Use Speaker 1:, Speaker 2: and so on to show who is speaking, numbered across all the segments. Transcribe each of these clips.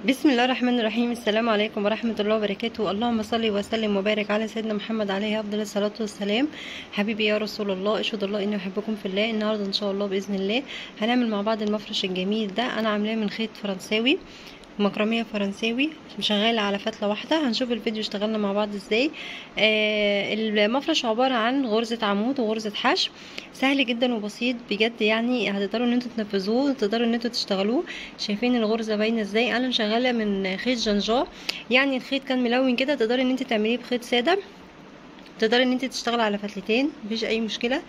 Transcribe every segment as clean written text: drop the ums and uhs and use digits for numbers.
Speaker 1: بسم الله الرحمن الرحيم. السلام عليكم ورحمة الله وبركاته. اللهم صل وسلم وبارك على سيدنا محمد عليه أفضل الصلاة والسلام. حبيبي يا رسول الله، اشهد الله إني أحبكم في الله. النهاردة إن شاء الله بإذن الله هنعمل مع بعض المفرش الجميل ده. أنا عاملاه من خيط فرنساوي، مكرمية فرنساوي، شغالة على فتلة واحدة. هنشوف الفيديو اشتغلنا مع بعض ازاي. المفرش عبارة عن غرزة عمود وغرزة حشو، سهل جدا وبسيط بجد، يعني هتقدروا ان انتوا تنفذوه، تقدروا ان انتوا تشتغلوه. شايفين الغرزة باينة ازاي؟ انا شغالة من خيط جنجار، يعني الخيط كان ملون كده، تقدري ان انت تعمليه بخيط سادة، تقدري ان انت تشتغل على فتلتين مفيش اي مشكلة.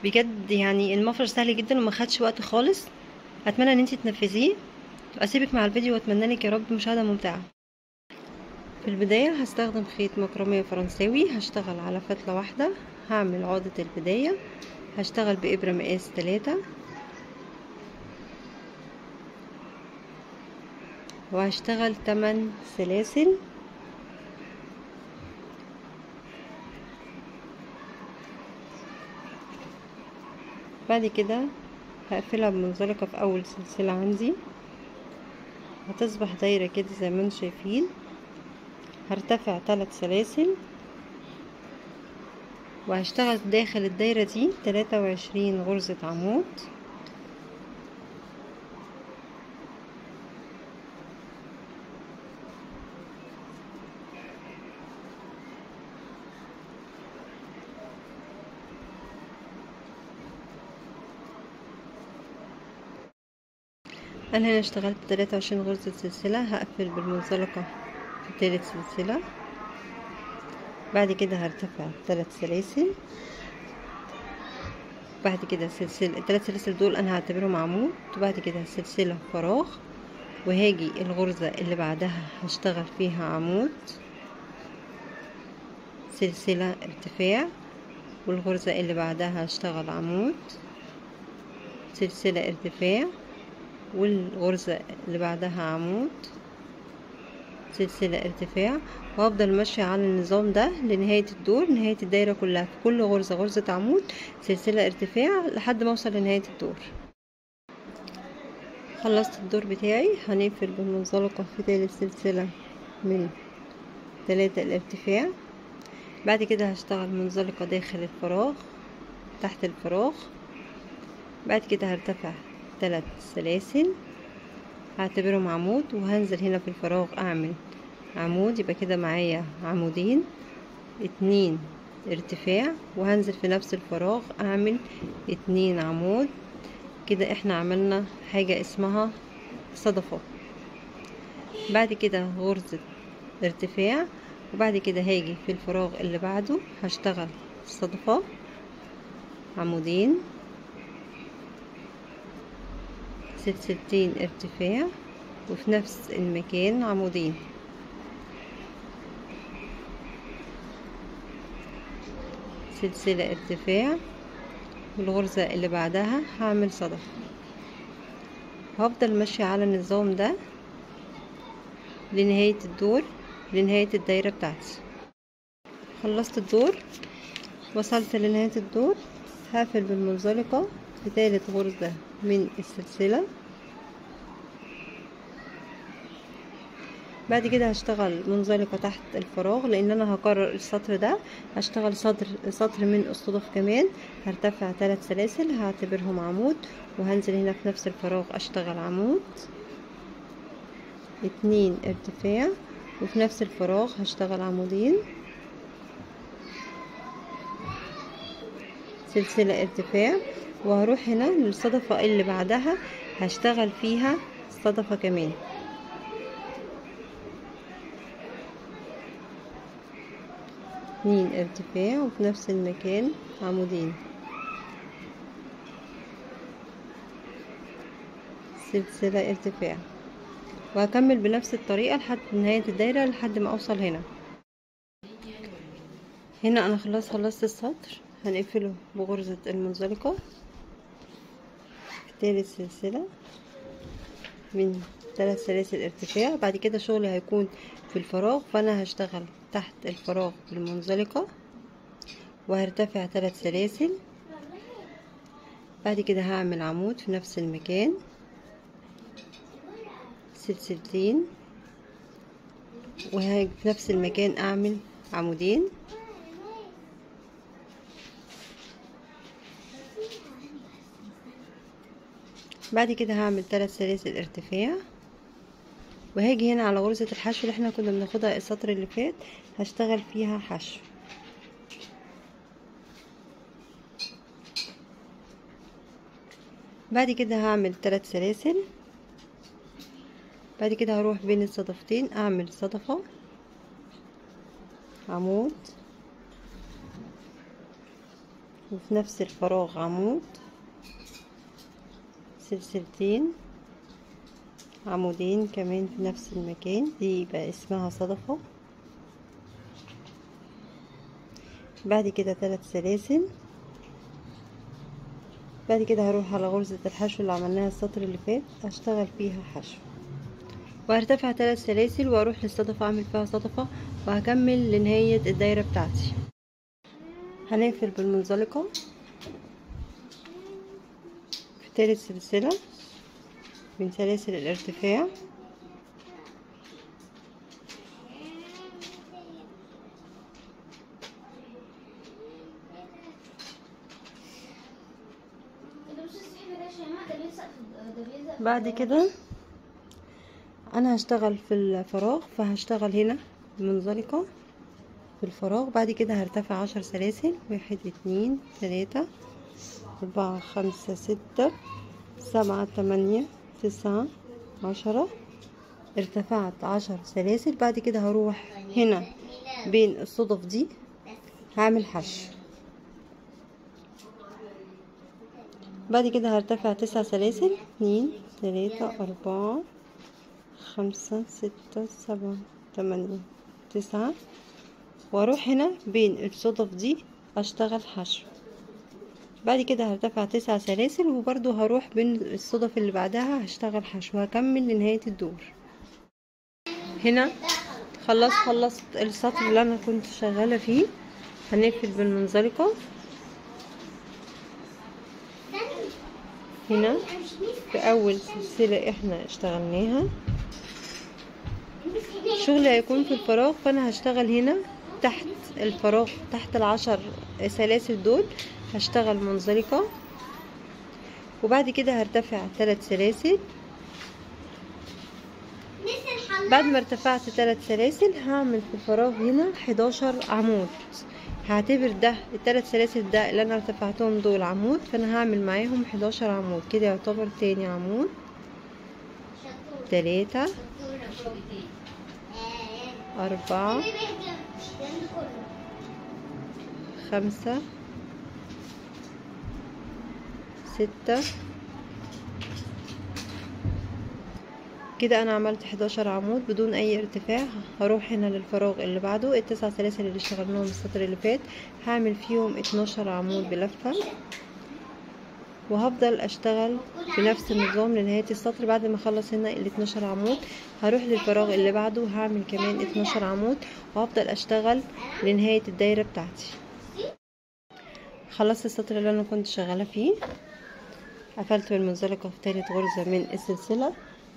Speaker 1: بجد يعني المفرش سهل جدا وما خدش وقت خالص. اتمنى ان انت تنفذيه. اسيبك مع الفيديو واتمنى لك يا رب مشاهده ممتعه. في البدايه هستخدم خيط مكرميه فرنساوي، هشتغل على فتله واحده، هعمل عقده البدايه، هشتغل بابره مقاس 3 وهشتغل 8 سلاسل. بعد كده هقفلها بمنزلقه في اول سلسله عندي، هتصبح دايره كده زي ما انتم شايفين. هرتفع 3 سلاسل وهشتغل داخل الدايره دي 23 غرزه عمود. انا هنا اشتغلت 23 غرزة سلسلة، هقفل بالمنزلقة في تالت سلسلة. بعد كده هرتفع 3 سلاسل، بعد كده سلسلة، الثلاث سلاسل دول انا هعتبرهم عمود، وبعد كده سلسلة فراغ، وهاجي الغرزة اللي بعدها هشتغل فيها عمود، سلسلة ارتفاع، والغرزة اللي بعدها هشتغل عمود، سلسلة ارتفاع، والغرزة اللي بعدها عمود، سلسلة ارتفاع، وهفضل ماشية على النظام ده لنهاية الدور، نهاية الدايرة كلها، في كل غرزة غرزة عمود، سلسلة ارتفاع، لحد ما اوصل لنهاية الدور. خلصت الدور بتاعي، هنقفل بالمنزلقة في تالت سلسلة من 3 الارتفاع. بعد كده هشتغل منزلقة داخل الفراغ تحت الفراغ. بعد كده هرتفع 3 سلاسل، هعتبرهم عمود، وهنزل هنا في الفراغ اعمل عمود، يبقى كده معايا عمودين، 2 ارتفاع، وهنزل في نفس الفراغ اعمل 2 عمود. كده احنا عملنا حاجة اسمها صدفة. بعد كده غرزة ارتفاع، وبعد كده هاجي في الفراغ اللي بعده هشتغل صدفة، عمودين، سلسلتين ارتفاع، وفي نفس المكان عمودين، سلسلة ارتفاع، والغرزة اللي بعدها هعمل صدفة. هفضل ماشية على النظام ده لنهاية الدور، لنهاية الدايرة بتاعتي. خلصت الدور، وصلت لنهاية الدور، هقفل بالمنزلقة في تالت غرزة من السلسلة. بعد كده هشتغل منزلقة تحت الفراغ، لان انا هكرر السطر ده، هشتغل سطر من الصدف كمان. هرتفع 3 سلاسل، هعتبرهم عمود، وهنزل هنا في نفس الفراغ اشتغل عمود، 2 ارتفاع، وفي نفس الفراغ هشتغل عمودين، سلسلة ارتفاع، وهروح هنا للصدفة اللي بعدها هشتغل فيها صدفة كمان، 2 ارتفاع، وفي نفس المكان عمودين، سلسلة ارتفاع، وهكمل بنفس الطريقة لحد نهاية الدايرة، لحد ما اوصل هنا. هنا انا خلصت السطر، هنقفله بغرزة المنزلقة في تالت سلسلة من 3 سلاسل ارتفاع. بعد كده شغلي هيكون في الفراغ، فانا هشتغل تحت الفراغ بالمنزلقة، وهرتفع 3 سلاسل. بعد كده هعمل عمود في نفس المكان، سلسلتين، وهاجي في نفس المكان اعمل عمودين. بعد كده هعمل 3 سلاسل ارتفاع، وهاجي هنا على غرزة الحشو اللي احنا كنا بناخدها السطر اللي فات، هشتغل فيها حشو. بعد كده هعمل 3 سلاسل. بعد كده هروح بين الصدفتين اعمل صدفة، عمود، وفي نفس الفراغ عمود، سلسلتين، عمودين كمان في نفس المكان، دي يبقى اسمها صدفة. بعد كده 3 سلاسل. بعد كده هروح على غرزة الحشو اللي عملناها السطر اللي فات، هشتغل فيها حشو، وهرتفع 3 سلاسل واروح للصدفة اعمل فيها صدفة، وهكمل لنهاية الدايرة بتاعتي. هنقفل بالمنزلقة في 3 سلسلة من سلاسل الارتفاع. بعد كده انا هشتغل في الفراغ، فهشتغل هنا منزلقة في الفراغ. بعد كده هرتفع 10 سلاسل، 1 2 3 4 5 6 7 8 9 10. ارتفعت 10 سلاسل. بعد كده هروح هنا بين الصدف دي هعمل حشو. بعد كده هرتفع 9 سلاسل، 2 3 4 5 6 7 8 9، واروح هنا بين الصدف دي اشتغل حشو. بعد كده هرتفع 9 سلاسل، وبرضو هروح بين الصدف اللي بعدها هشتغل حشو، هكمل لنهاية الدور. هنا خلصت السطر اللي انا كنت شغالة فيه. هنقفل بالمنزلقة هنا في اول سلسلة احنا اشتغلناها. الشغل هيكون في الفراغ، فانا هشتغل هنا تحت الفراغ، تحت ال10 سلاسل دول هشتغل منزلقة. وبعد كده هرتفع 3 سلاسل. بعد ما ارتفعت 3 سلاسل هعمل في الفراغ هنا 11 عمود. هعتبر ده ال3 سلاسل ده اللي انا ارتفعتهم دول عمود، فانا هعمل معاهم 11 عمود، كده يعتبر تاني عمود، 3 4 5 6. كده انا عملت 11 عمود بدون اي ارتفاع. هروح هنا للفراغ اللي بعده، ال9 سلاسل اللي اشتغلناهم السطر اللي فات هعمل فيهم 12 عمود بلفة، وهفضل اشتغل بنفس النظام لنهاية السطر. بعد ما اخلص هنا ال12 عمود هروح للفراغ اللي بعده وهعمل كمان 12 عمود، وهفضل اشتغل لنهاية الدايرة بتاعتي. خلصت السطر اللي انا كنت شغالة فيه، قفلت بالمنزلقة في تالت غرزة من السلسلة.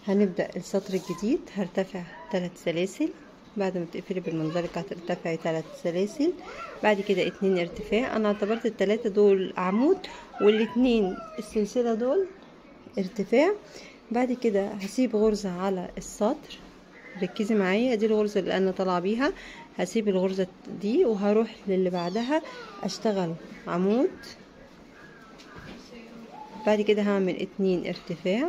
Speaker 1: هنبدأ السطر الجديد. هرتفع 3 سلاسل. بعد ما تقفلي بالمنزلقة هترتفعي 3 سلاسل، بعد كده 2 ارتفاع. انا اعتبرت ال3 دول عمود وال2 السلسلة دول ارتفاع. بعد كده هسيب غرزة على السطر، ركزي معايا، دي الغرزة اللي انا طالعه بيها. هسيب الغرزة دي وهروح للي بعدها اشتغل عمود. بعد كده هعمل 2 ارتفاع،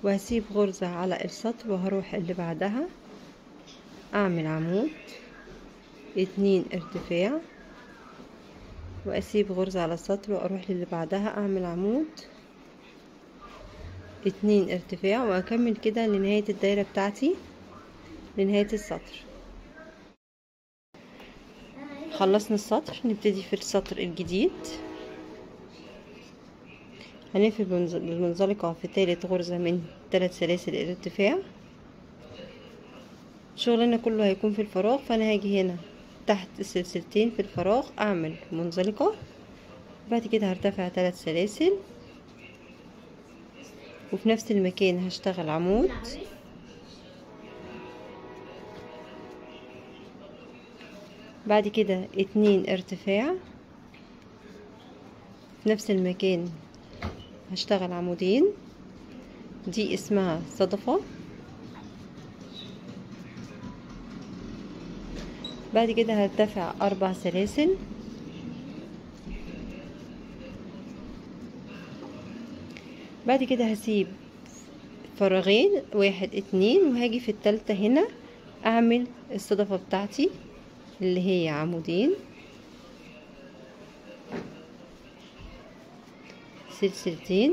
Speaker 1: وهسيب غرزة على السطر وهروح اللي بعدها اعمل عمود، 2 ارتفاع، واسيب غرزة على السطر واروح للي بعدها اعمل عمود، 2 ارتفاع، واكمل كده لنهاية الدايرة بتاعتي، لنهاية السطر. خلصنا السطر، نبتدي في السطر الجديد. هنقفل بالمنزلقة في تالت غرزة من 3 سلاسل الارتفاع. شغلنا كله هيكون في الفراغ، فانا هاجي هنا تحت السلسلتين في الفراغ اعمل منزلقة. بعد كده هرتفع 3 سلاسل، وفي نفس المكان هشتغل عمود، بعد كده 2 ارتفاع، في نفس المكان هشتغل عمودين، دي اسمها صدفة. بعد كده هرتفع 4 سلاسل، بعد كده هسيب فراغين 1 2، وهاجي في التالتة هنا اعمل الصدفة بتاعتي اللي هي عمودين، سلسلتين،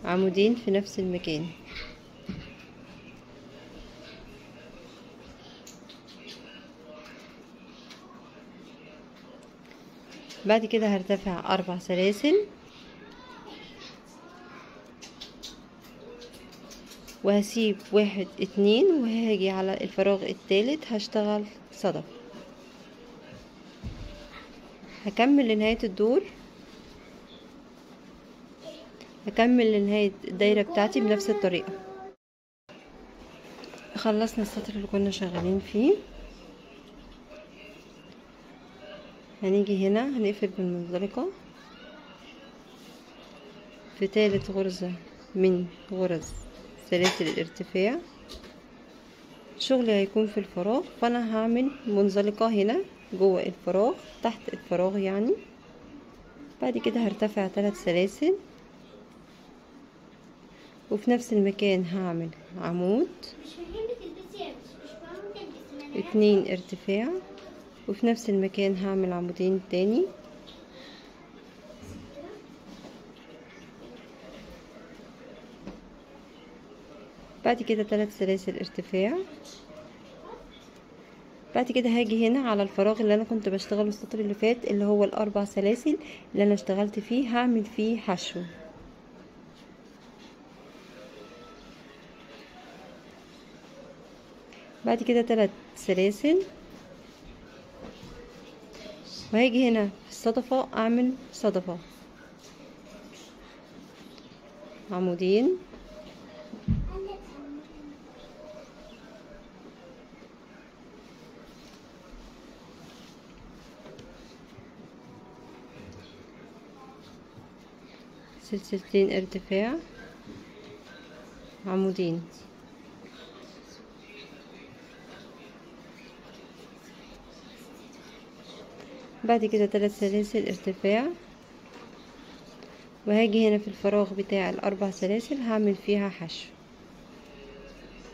Speaker 1: عمودين في نفس المكان. بعد كده هرتفع 4 سلاسل، وهسيب 1 2، وهاجي على الفراغ الثالث هشتغل صدف. هكمل لنهاية الدور، هكمل لنهاية الدايرة بتاعتي بنفس الطريقة. خلصنا السطر اللي كنا شغالين فيه، هنيجي هنا هنقفل بالمنزلقة في ثالث غرزة من غرز سلاسل الارتفاع. شغلي هيكون في الفراغ، فانا هعمل منزلقة هنا جوه الفراغ تحت الفراغ يعني. بعد كده هرتفع 3 سلاسل، وفي نفس المكان هعمل عمود، 2 ارتفاع، وفي نفس المكان هعمل عمودين تاني، بعد كده 3 سلاسل ارتفاع. بعد كده هاجي هنا على الفراغ اللي انا كنت بشتغله السطر اللي فات، اللي هو ال4 سلاسل اللي انا اشتغلت فيه، هعمل فيه حشو. بعد كده 3 سلاسل، وهاجي هنا في الصدفة اعمل صدفة، عمودين، سلسلتين ارتفاع، عمودين. بعد كده 3 سلاسل ارتفاع، وهاجي هنا في الفراغ بتاع ال4 سلاسل هعمل فيها حشو،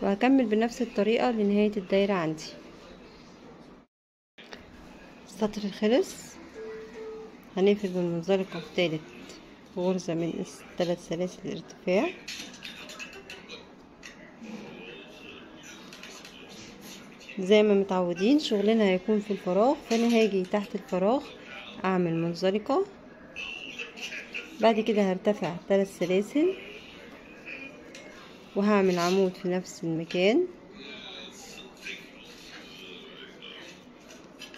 Speaker 1: وهكمل بنفس الطريقة لنهاية الدايرة عندي. السطر خلص، هنقفل بالمنزلقة في تالت غرزة من 3 سلاسل الارتفاع، زي ما متعودين شغلنا هيكون في الفراغ، فانا هاجي تحت الفراغ اعمل منزلقة، بعد كده هرتفع 3 سلاسل، وهعمل عمود في نفس المكان،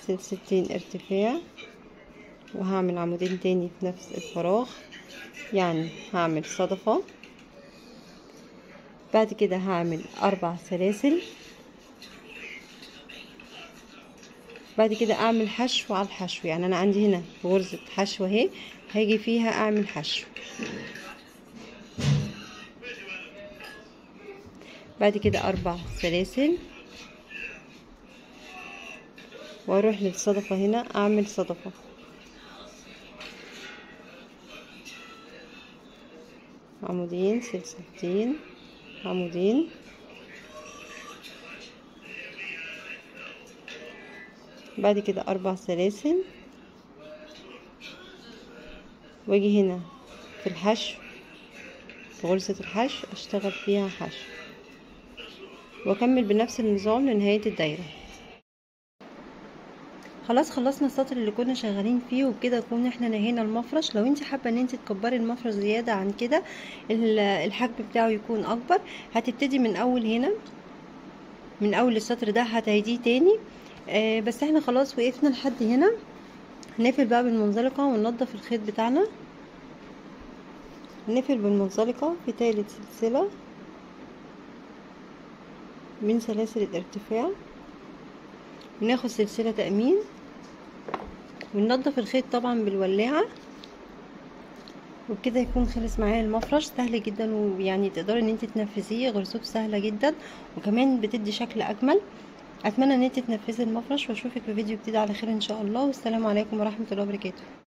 Speaker 1: سلسلتين ارتفاع، وهعمل عمودين تاني في نفس الفراغ، يعني هعمل صدفة. بعد كده هعمل 4 سلاسل، بعد كده اعمل حشو على الحشو، يعني انا عندي هنا غرزة حشو اهي، هاجي فيها اعمل حشو. بعد كده 4 سلاسل، واروح للصدفة هنا اعمل صدفة، عمودين، سلسلتين، عمودين، بعد كده 4 سلاسل، واجي هنا في الحشو في غرزة الحشو اشتغل فيها حشو، واكمل بنفس النظام لنهاية الدايرة. خلاص خلصنا السطر اللي كنا شغالين فيه، وبكده نكون احنا نهينا المفرش. لو انت حابه ان انت تكبري المفرش زياده عن كده، الحجم بتاعه يكون اكبر، هتبتدي من اول هنا، من اول السطر ده هتعيديه تاني. بس احنا خلاص وقفنا لحد هنا، هنقفل بقى بالمنزلقه وننضف الخيط بتاعنا. نقفل بالمنزلقة في تالت سلسلة من سلاسل الارتفاع، وناخد سلسلة تأمين، وننضف الخيط طبعا بالولاعة. وبكده يكون خلص معايا المفرش. سهل جدا، ويعني تقدري ان انت تنفذيه، غرزته سهلة جدا وكمان بتدي شكل اجمل. اتمنى ان انت تنفذي المفرش، واشوفك في فيديو جديد على خير ان شاء الله، والسلام عليكم ورحمة الله وبركاته.